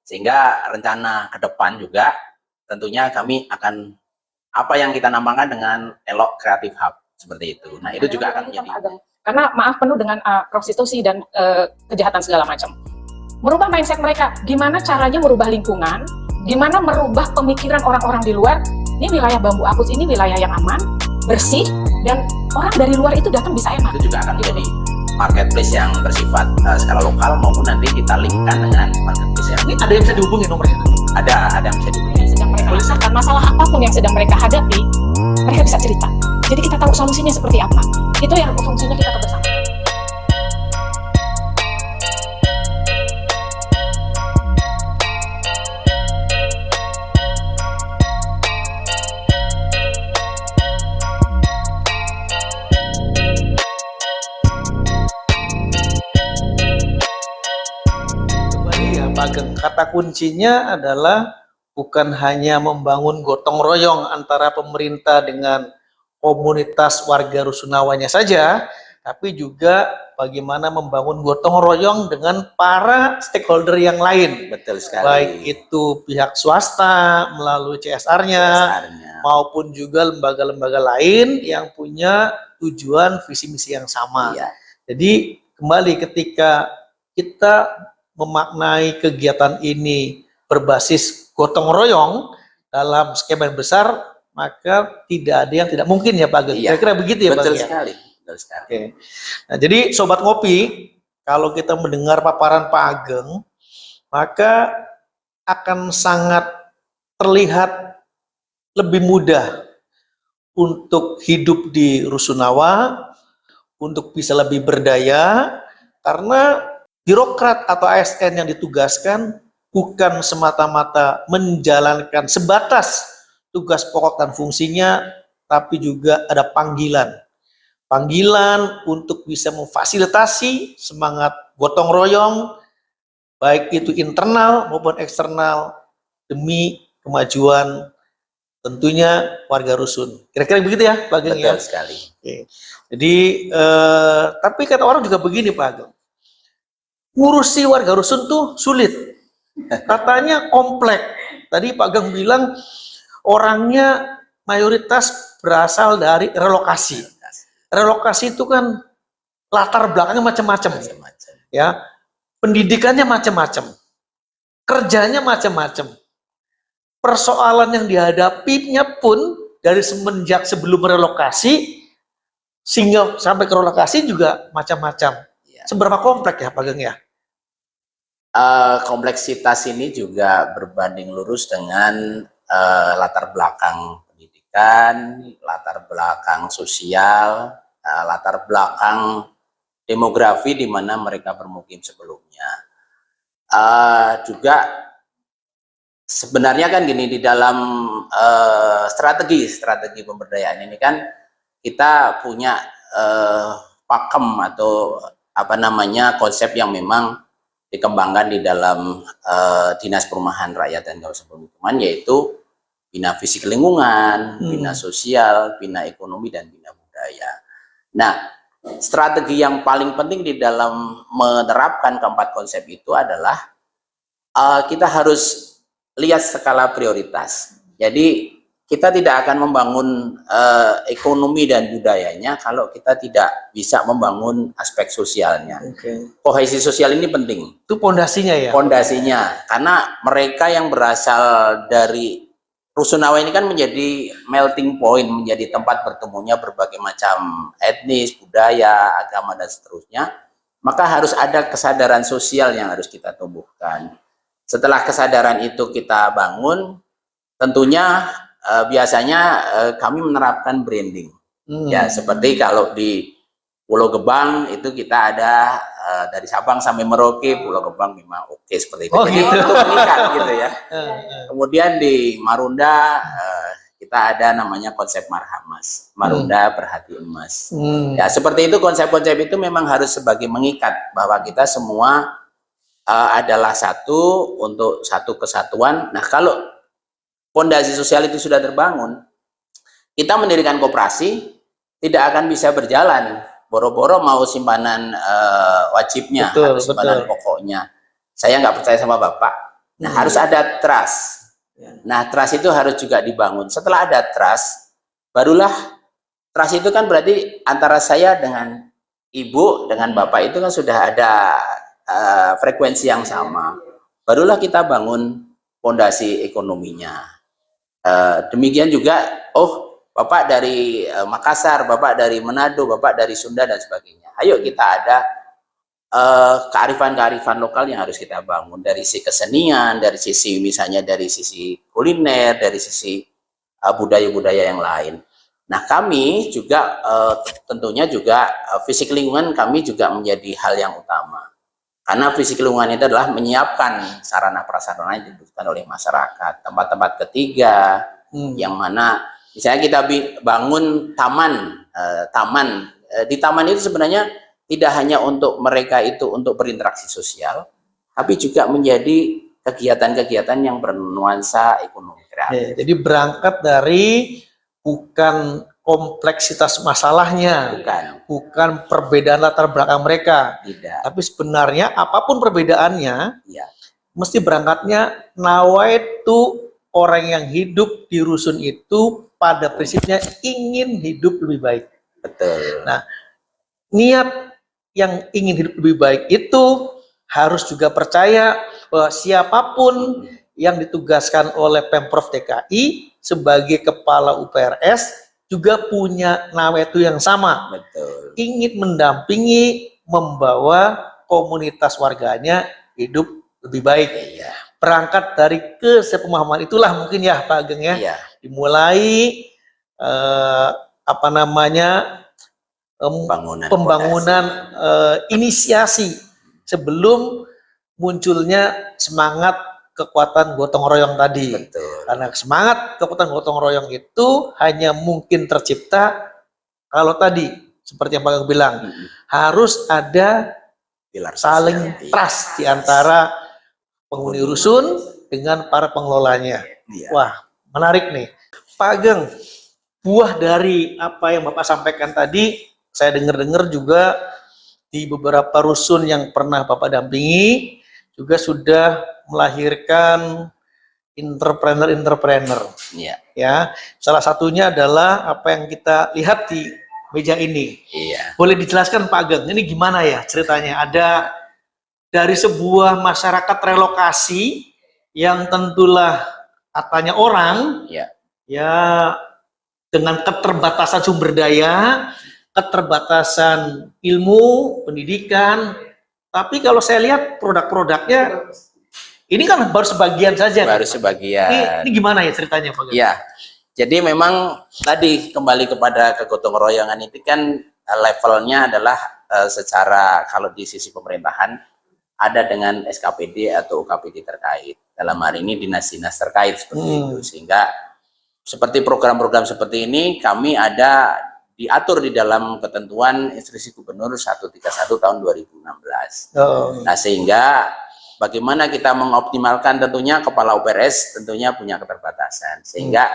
Sehingga rencana ke depan juga tentunya kami akan apa yang kita namakan dengan Elok Creative Hub seperti itu. Nah, itu juga akan menjadi, karena maaf penuh dengan prostitusi dan kejahatan segala macam. Merubah mindset mereka, gimana caranya merubah lingkungan, gimana merubah pemikiran orang-orang di luar. Ini wilayah Bambu Apus, ini wilayah yang aman, bersih, dan orang dari luar itu datang bisa enak. Itu juga akan menjadi marketplace yang bersifat skala lokal maupun nanti kita linkkan dengan marketplace yang ini ada yang bisa dihubungi nomornya? Ada yang bisa dihubungi. Sedang mereka rasakan masalah apapun yang sedang mereka hadapi, mereka bisa cerita. Jadi kita tahu solusinya seperti apa. Itu yang fungsinya kita kebersamaan. Pak Ageng, kata kuncinya adalah bukan hanya membangun gotong royong antara pemerintah dengan komunitas warga Rusunawanya saja, tapi juga bagaimana membangun gotong royong dengan para stakeholder yang lain. Betul sekali. Baik itu pihak swasta melalui CSR-nya, maupun juga lembaga-lembaga lain yang punya tujuan visi misi yang sama. Iya. Jadi kembali ketika kita memaknai kegiatan ini berbasis gotong royong dalam skema yang besar, maka tidak ada yang tidak mungkin ya Pak Ageng. Iya. Kira-kira begitu ya Pak Ageng? Betul sekali. Betul sekali. Oke. Nah, jadi Sobat Ngopi, kalau kita mendengar paparan Pak Ageng, maka akan sangat terlihat lebih mudah untuk hidup di Rusunawa, untuk bisa lebih berdaya, karena birokrat atau ASN yang ditugaskan bukan semata-mata menjalankan sebatas tugas pokok dan fungsinya, tapi juga ada panggilan untuk bisa memfasilitasi semangat gotong royong, baik itu internal maupun eksternal, demi kemajuan tentunya warga Rusun. Kira-kira begitu ya Pak Ageng ya? Betul sekali. Oke. Jadi tapi kata orang juga begini Pak Ageng, ngurusi warga Rusun tuh sulit, katanya kompleks. Tadi Pak Ageng bilang orangnya mayoritas berasal dari relokasi. Relokasi itu kan latar belakangnya macam-macam, ya, pendidikannya macam-macam, kerjanya macam-macam, persoalan yang dihadapinya pun dari semenjak sebelum relokasi sehingga sampai ke relokasi juga macam-macam. Seberapa kompleks ya Pak Ageng ya? Kompleksitas ini juga berbanding lurus dengan latar belakang pendidikan, latar belakang sosial, latar belakang demografi di mana mereka bermukim sebelumnya. Juga sebenarnya kan gini, di dalam strategi pemberdayaan ini kan kita punya pakem atau apa namanya konsep yang memang dikembangkan di dalam Dinas Perumahan Rakyat dan Kawasan Permukiman, yaitu bina fisik lingkungan, bina sosial, bina ekonomi, dan bina budaya. Nah, strategi yang paling penting di dalam menerapkan keempat konsep itu adalah kita harus lihat skala prioritas. Jadi kita tidak akan membangun ekonomi dan budayanya kalau kita tidak bisa membangun aspek sosialnya. Kohesi sosial ini penting. Itu pondasinya ya? Pondasinya, karena mereka yang berasal dari Rusunawa ini kan menjadi melting point, menjadi tempat bertemunya berbagai macam etnis, budaya, agama, dan seterusnya. Maka harus ada kesadaran sosial yang harus kita tumbuhkan. Setelah kesadaran itu kita bangun, tentunya biasanya kami menerapkan branding. Ya, seperti kalau di Pulau Gebang itu kita ada dari Sabang sampai Merauke, Pulau Gebang memang oke seperti itu. Jadi gitu. itu mengikat gitu ya. Kemudian di Marunda kita ada namanya konsep Marhamas, Marunda Perhati Emas. Ya, seperti itu, konsep-konsep itu memang harus sebagai mengikat bahwa kita semua adalah satu untuk satu kesatuan. Nah, kalau fondasi sosial itu sudah terbangun, kita mendirikan koperasi tidak akan bisa berjalan. Boro-boro mau simpanan wajibnya, atau simpanan pokoknya. Saya nggak percaya sama Bapak. Nah, harus ada trust. Nah, trust itu harus juga dibangun. Setelah ada trust, barulah trust itu kan berarti antara saya dengan ibu, dengan bapak itu kan sudah ada frekuensi yang sama. Barulah kita bangun fondasi ekonominya. Demikian juga, oh bapak dari Makassar, bapak dari Manado, bapak dari Sunda dan sebagainya. Ayo kita ada kearifan-kearifan lokal yang harus kita bangun dari sisi kesenian, dari sisi misalnya dari sisi kuliner, dari sisi budaya-budaya yang lain. Nah, kami juga tentunya juga fisik lingkungan kami juga menjadi hal yang utama. Karena fisik lingkungan itu adalah menyiapkan sarana prasarana yang dibutuhkan oleh masyarakat, tempat-tempat ketiga, yang mana misalnya kita bangun taman, di taman itu sebenarnya tidak hanya untuk mereka itu untuk berinteraksi sosial, tapi juga menjadi kegiatan-kegiatan yang bernuansa ekonomi kreatif. Jadi berangkat dari bukan kompleksitas masalahnya, bukan perbedaan latar belakang mereka, tidak. Tapi sebenarnya apapun perbedaannya, ya, mesti berangkatnya nawaitu orang yang hidup di rusun itu pada prinsipnya ingin hidup lebih baik. Betul. Nah, niat yang ingin hidup lebih baik itu harus juga percaya bahwa siapapun yang ditugaskan oleh Pemprov DKI sebagai kepala UPRS juga punya nawaitu yang sama. Betul. Ingin mendampingi, membawa komunitas warganya hidup lebih baik. Iya. Berangkat dari kesepemahaman itulah mungkin ya Pak Ageng ya. Iya. Dimulai pembangunan inisiasi sebelum munculnya semangat kekuatan gotong royong tadi. Betul. Karena semangat kekuatan gotong royong itu hanya mungkin tercipta kalau tadi seperti yang Pak Ageng bilang, harus ada pilar saling trust di antara penghuni rusun dengan para pengelolanya. Iya. Wah, menarik nih. Pak Ageng, buah dari apa yang Bapak sampaikan tadi, saya dengar-dengar juga di beberapa rusun yang pernah Bapak dampingi juga sudah melahirkan entrepreneur. Iya. Ya, salah satunya adalah apa yang kita lihat di meja ini. Iya. Boleh dijelaskan Pak Ageng, ini gimana ya ceritanya? Ada dari sebuah masyarakat relokasi yang tentulah katanya orang, ya dengan keterbatasan sumber daya, keterbatasan ilmu, pendidikan. Tapi kalau saya lihat produk-produknya, ini kan baru sebagian saja. Baru sebagian. Ini gimana ya ceritanya Pak? Ya, jadi memang tadi kembali kepada kegotong royongan itu kan levelnya adalah secara kalau di sisi pemerintahan ada dengan SKPD atau UKPD terkait. Dalam hari ini dinas-dinas terkait seperti itu. Sehingga seperti program-program seperti ini kami ada diatur di dalam ketentuan Instruksi Gubernur 131 tahun 2016. Nah, sehingga bagaimana kita mengoptimalkan tentunya kepala UPRS tentunya punya keterbatasan. Sehingga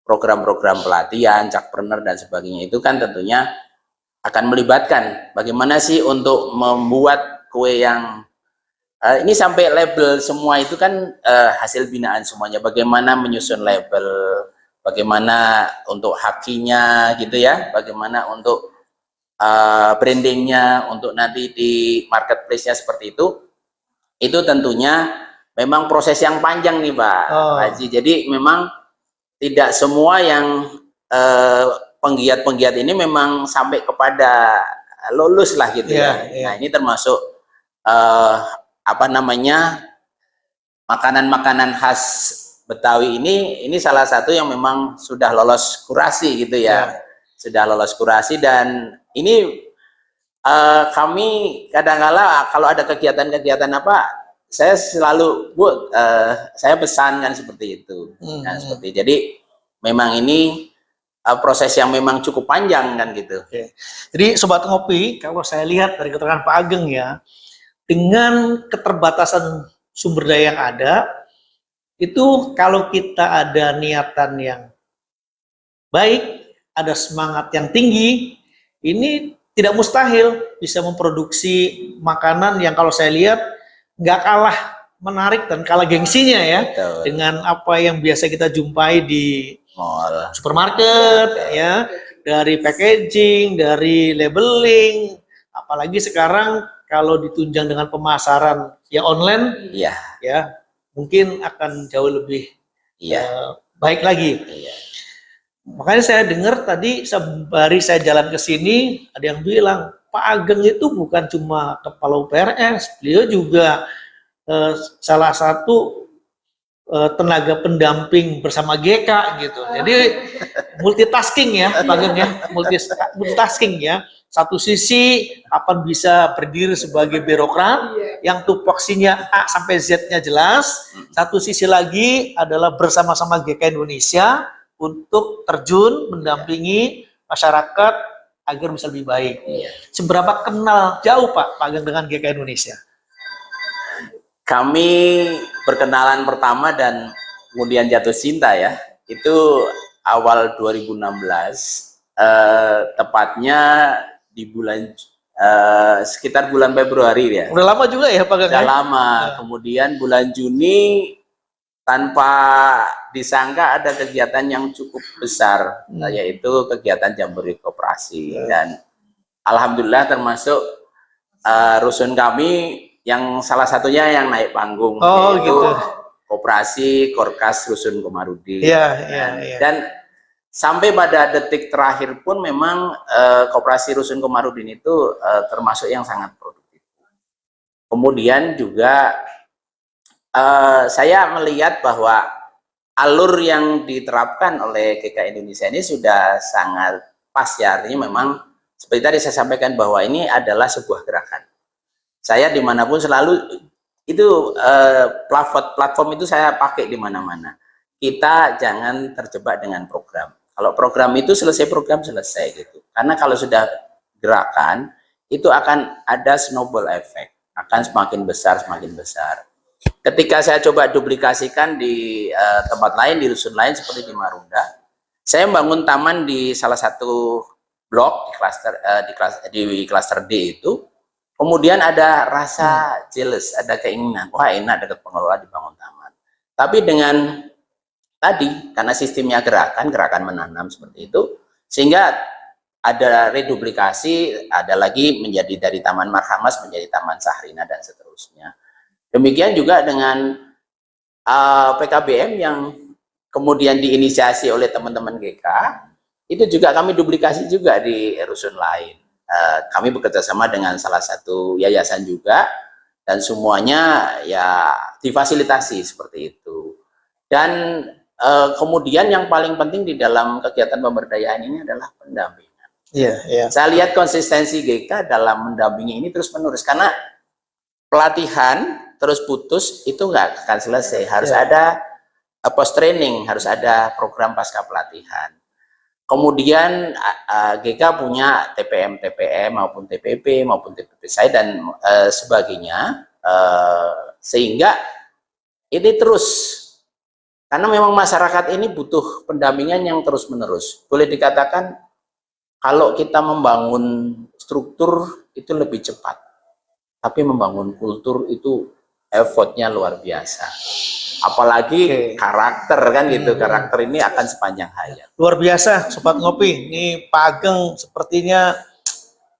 program-program pelatihan, cakpreneur dan sebagainya itu kan tentunya akan melibatkan bagaimana sih untuk membuat kue yang ini sampai label semua itu kan hasil binaan semuanya. Bagaimana menyusun label, bagaimana untuk hakinya gitu ya, bagaimana untuk brandingnya, untuk nanti di marketplace-nya seperti itu tentunya memang proses yang panjang nih Pak Haji. Jadi memang tidak semua yang penggiat-penggiat ini memang sampai kepada lulus lah gitu ya. Nah, ini termasuk apa namanya, makanan-makanan khas Betawi ini salah satu yang memang sudah lolos kurasi gitu ya. Sudah lolos kurasi dan ini kami kadang-kala kalau ada kegiatan-kegiatan apa, saya selalu saya pesankan seperti itu. Nah, seperti jadi memang ini proses yang memang cukup panjang kan gitu. Jadi Sobat Ngopi, kalau saya lihat dari keterangan Pak Ageng ya, dengan keterbatasan sumber daya yang ada, itu kalau kita ada niatan yang baik, ada semangat yang tinggi, ini tidak mustahil bisa memproduksi makanan yang kalau saya lihat nggak kalah menarik dan kalah gengsinya ya Betul. dengan apa yang biasa kita jumpai di Mall. supermarket ya, dari packaging, dari labeling, apalagi sekarang kalau ditunjang dengan pemasaran yang online Iya, ya mungkin akan jauh lebih iya, baik lagi. iya. Makanya saya dengar tadi sembari saya jalan ke sini ada yang bilang Pak Ageng itu bukan cuma kepala UPRS, beliau juga salah satu tenaga pendamping bersama GK gitu. Jadi multitasking ya, Pak Ageng ya, multitasking ya. Satu sisi apa bisa berdiri sebagai birokrat yang tupoksinya A sampai Z-nya jelas. Satu sisi lagi adalah bersama-sama GK Indonesia untuk terjun mendampingi masyarakat agar bisa lebih baik. Iya. Seberapa kenal jauh Pak Ageng dengan GK Indonesia? Kami berkenalan pertama dan kemudian jatuh cinta ya, itu awal 2016, tepatnya di bulan sekitar bulan Februari ya. Udah lama juga ya Pak Ageng? Udah lama. Kemudian bulan Juni tanpa disangka ada kegiatan yang cukup besar, yaitu kegiatan Jamboree Koperasi. Dan alhamdulillah termasuk rusun kami yang salah satunya yang naik panggung, yaitu gitu. Koperasi Korkas Rusun Komarudin. Iya. Dan sampai pada detik terakhir pun memang Koperasi Rusun Komarudin itu termasuk yang sangat produktif. Kemudian juga saya melihat bahwa alur yang diterapkan oleh GK Indonesia ini sudah sangat pas ya, artinya memang seperti tadi saya sampaikan bahwa ini adalah sebuah gerakan. Saya dimanapun selalu itu platform itu saya pakai di mana-mana. Kita jangan terjebak dengan program. Kalau program itu selesai, program selesai gitu. Karena kalau sudah gerakan itu akan ada snowball effect, akan semakin besar semakin besar. Ketika saya coba duplikasikan di tempat lain, di rusun lain seperti di Marunda, saya membangun taman di salah satu blok di klaster D itu. Kemudian ada rasa jealous, ada keinginan, wah enak dekat pengelola dibangun taman. Tapi dengan tadi, karena sistemnya gerakan menanam seperti itu, sehingga ada reduplikasi, ada lagi menjadi dari Taman Marhamas menjadi Taman Sahrina dan seterusnya. Demikian juga dengan PKBM yang kemudian diinisiasi oleh teman-teman GK, itu juga kami duplikasi juga di rusun lain. Kami bekerja sama dengan salah satu yayasan juga, dan semuanya ya difasilitasi seperti itu. Dan kemudian yang paling penting di dalam kegiatan pemberdayaan ini adalah pendampingan. Iya. Saya lihat konsistensi GK dalam mendampingi ini terus menerus, karena pelatihan terus putus itu nggak akan selesai. Harus ada post training, harus ada program pasca pelatihan. Kemudian GK punya TPM maupun TPP maupun TPP saya dan sebagainya, sehingga ini terus, karena memang masyarakat ini butuh pendampingan yang terus menerus. Boleh dikatakan kalau kita membangun struktur itu lebih cepat, tapi membangun kultur itu effortnya luar biasa. Apalagi karakter kan gitu, karakter ini akan sepanjang hayat. Luar biasa Sobat Ngopi, ini Pak Ageng sepertinya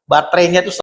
baterainya tuh